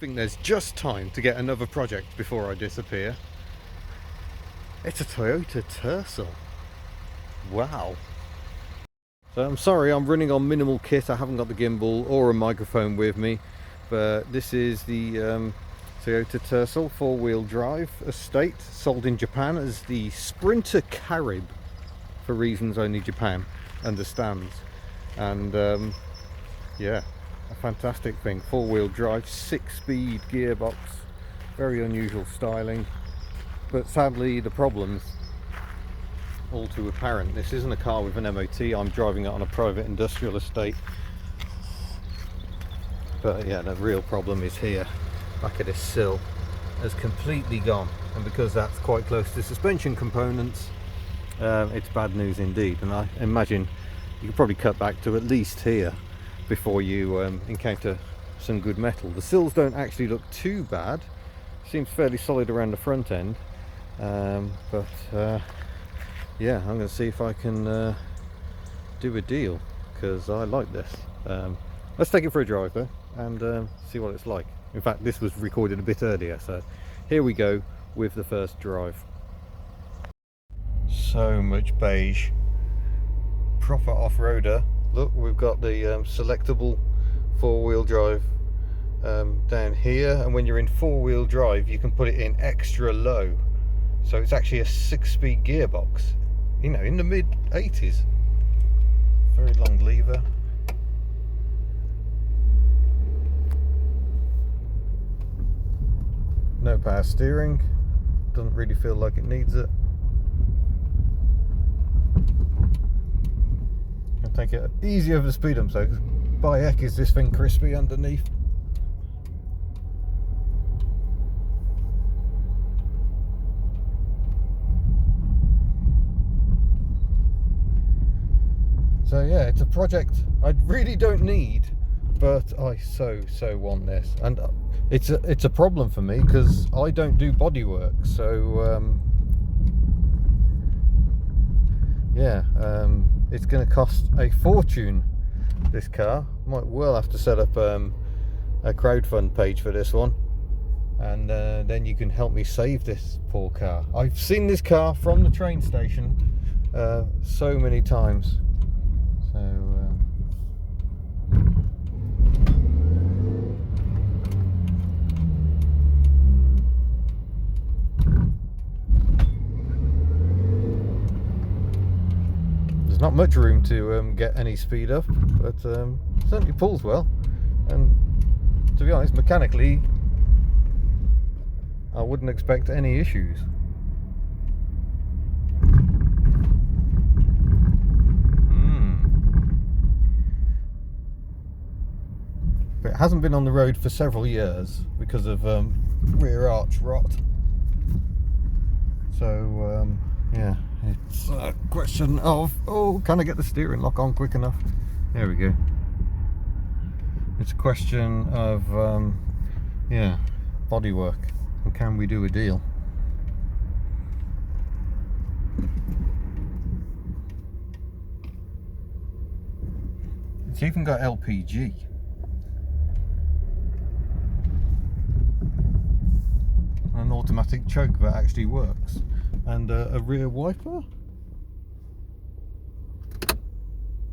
I think there's just time to get another project before I disappear. It's a Toyota Tercel. Wow. So I'm sorry, I'm running on minimal kit. I haven't got the gimbal or a microphone with me, but this is the Toyota Tercel four-wheel drive estate, sold in Japan as the Sprinter Carib, for reasons only Japan understands. And yeah, a fantastic thing. Four-wheel drive, 6-speed gearbox, very unusual styling, but sadly the problems all too apparent. This isn't a car with an MOT. I'm driving it on a private industrial estate, but yeah, the real problem is here. Back of this sill has completely gone, and because that's quite close to suspension components, it's bad news indeed. And I imagine you could probably cut back to at least here before you encounter some good metal. The sills don't actually look too bad, seems fairly solid around the front end, but yeah, I'm going to see if I can do a deal, because I like this. Let's take it for a drive though and see what it's like. In fact, this was recorded a bit earlier, so here we go with the first drive. So much beige, proper off-roader. Look, we've got the selectable four-wheel drive down here, and when you're in four-wheel drive you can put it in extra low, so it's actually a 6-speed gearbox, you know, in the mid-80s. Very long lever. No power steering, doesn't really feel like it needs it. I'll take it easy over the speed bump, so by heck is this thing crispy underneath. So yeah, it's a project I really don't need, but I so want this. And it's a problem for me because I don't do bodywork, so yeah, it's going to cost a fortune, this car. Might well have to set up a crowdfund page for this one, and then you can help me save this poor car. I've seen this car from the train station so many times. So there's not much room to get any speed up, but certainly pulls well, and to be honest, mechanically I wouldn't expect any issues. But it hasn't been on the road for several years because of rear arch rot. So yeah, it's a question of, oh, can I get the steering lock on quick enough? There we go. It's a question of yeah, bodywork, and can we do a deal? It's even got LPG. An automatic choke that actually works, and a rear wiper.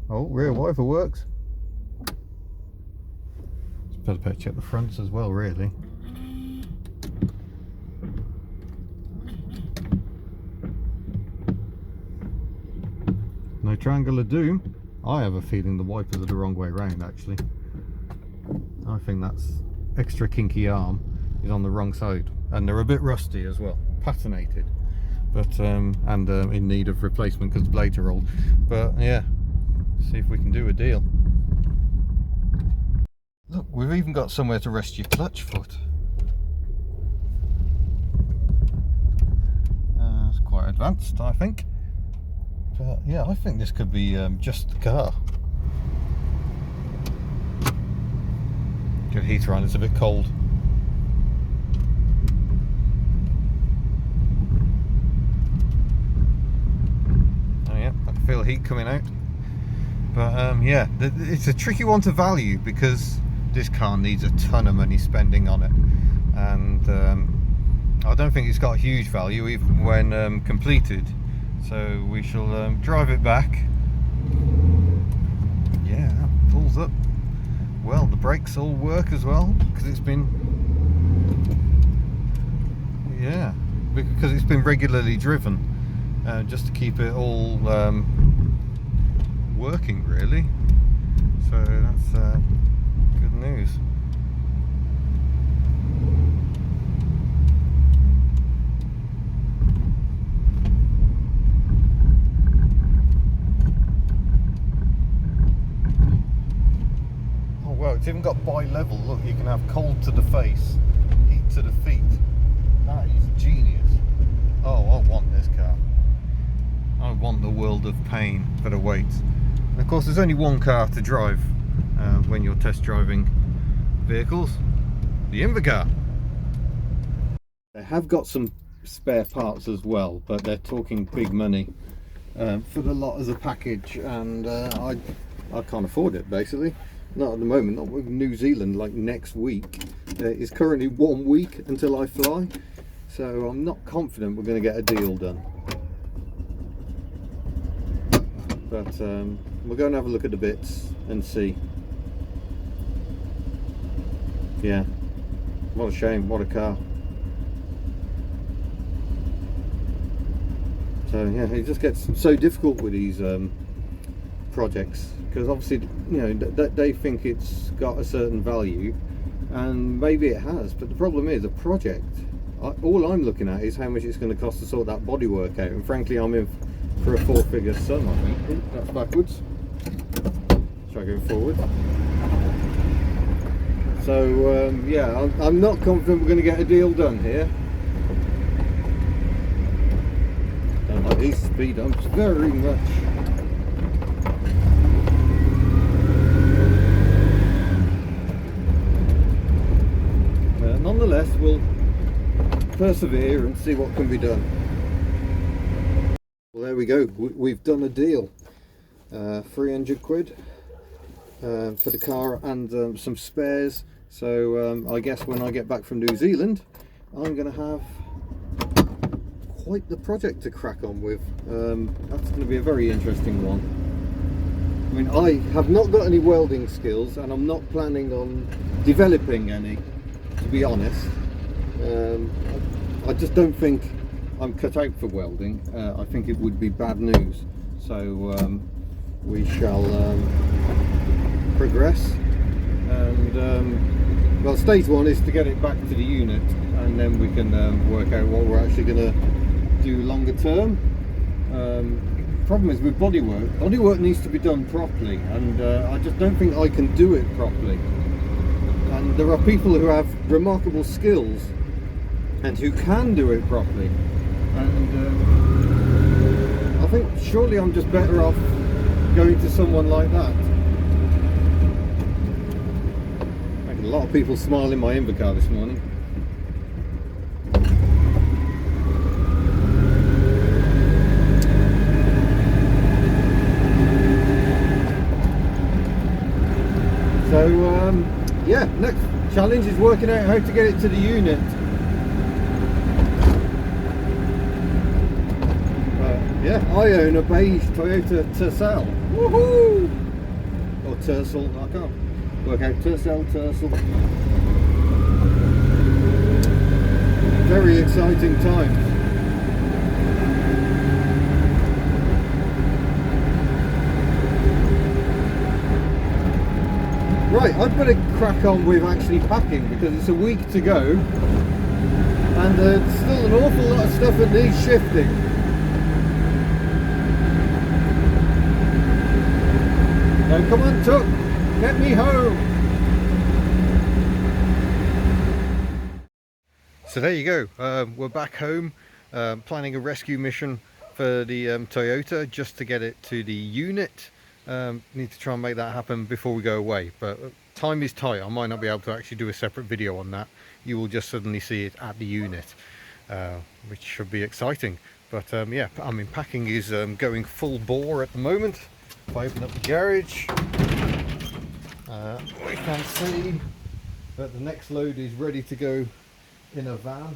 Oh, rear wiper works. It's better check the fronts as well, really. No triangle of doom. I have a feeling the wipers are the wrong way around, actually. I think that's extra kinky arm is on the wrong side, and they're a bit rusty as well, patinated, but and in need of replacement because the blades are old. But yeah, see if we can do a deal. Look, we've even got somewhere to rest your clutch foot. It's quite advanced, I think. But yeah, I think this could be just the car. Get a heater on, it's a bit cold. Feel heat coming out, but yeah, it's a tricky one to value because this car needs a ton of money spending on it, and I don't think it's got huge value even when completed. So we shall drive it back. Yeah, that pulls up. Well, the brakes all work as well because it's been, yeah, because it's been regularly driven, just to keep it all working really. So that's good news. Oh wow, it's even got bi-level. Look, you can have cold to the face, heat to the feet. That is genius. Oh, I want this car. I want the world of pain for the weight. And of course, there's only one car to drive when you're test driving vehicles: the Invercar. They have got some spare parts as well, but they're talking big money for the lot as a package, and I can't afford it basically. Not at the moment, not with New Zealand like next week. It's currently 1 week until I fly, so I'm not confident we're going to get a deal done. But we'll go and have a look at the bits and see. Yeah, what a shame, what a car. So yeah, it just gets so difficult with these projects, because obviously, you know, they think it's got a certain value, and maybe it has, but the problem is a project, all I'm looking at is how much it's going to cost to sort that bodywork out, and frankly I'm in for a 4-figure sum, I think. Ooh, that's backwards. Try going forward. So yeah, I'm not confident we're going to get a deal done here. Don't like these speed humps very much. Nonetheless, we'll persevere and see what can be done. Well, there we go. We've done a deal. 300 quid for the car and some spares. So I guess when I get back from New Zealand, I'm going to have quite the project to crack on with. That's going to be a very interesting one. I mean, I have not got any welding skills, and I'm not planning on developing any, to be honest. I just don't think I'm cut out for welding. I think it would be bad news. So we shall progress, and well, stage one is to get it back to the unit, and then we can work out what we're actually going to do longer term. Problem is with bodywork needs to be done properly, and I just don't think I can do it properly. And there are people who have remarkable skills and who can do it properly, and I think surely I'm just better off going to someone like that. Making a lot of people smile in my Invercar this morning. So yeah, next challenge is working out how to get it to the unit. Yeah, I own a beige Toyota Tercel. Woohoo! Or Tercel, I can't work out. Tercel. Very exciting times. Right, I'd better crack on with actually packing, because it's a week to go and there's still an awful lot of stuff that needs shifting. So come on, Tuck, get me home. So there you go, we're back home, planning a rescue mission for the Toyota, just to get it to the unit. Need to try and make that happen before we go away, but time is tight. I might not be able to actually do a separate video on that. You will just suddenly see it at the unit, which should be exciting. But yeah, I mean, packing is going full bore at the moment. If I open up the garage, We can see that the next load is ready to go in a van,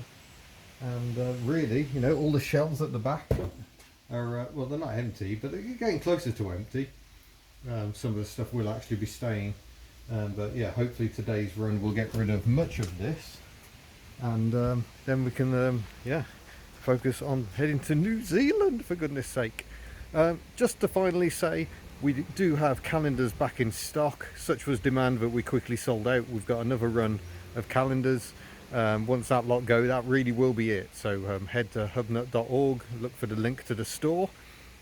and really, you know, all the shelves at the back are, well, they're not empty, but they're getting closer to empty. Some of the stuff will actually be staying, but yeah, hopefully today's run will get rid of much of this, and then we can yeah, focus on heading to New Zealand, for goodness sake. Just to finally say, we do have calendars back in stock. Such was demand that we quickly sold out. We've got another run of calendars. Once that lot go, that really will be it. So head to hubnut.org, look for the link to the store,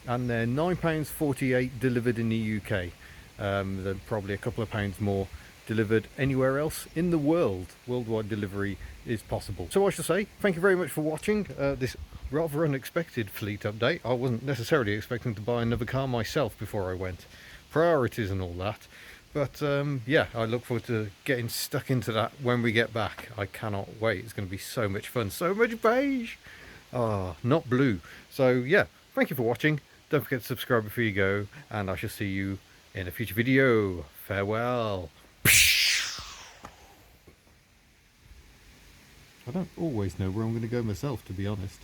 and they're £9.48 delivered in the UK. They're probably a couple of pounds more delivered anywhere else in the world. Worldwide delivery is possible. So I should say thank you very much for watching this rather unexpected fleet update. I wasn't necessarily expecting to buy another car myself before I went. Priorities and all that. But yeah, I look forward to getting stuck into that when we get back. I cannot wait. It's going to be so much fun. So much beige. Ah, not blue. So yeah, thank you for watching. Don't forget to subscribe before you go, and I shall see you in a future video. Farewell. I don't always know where I'm going to go myself, to be honest.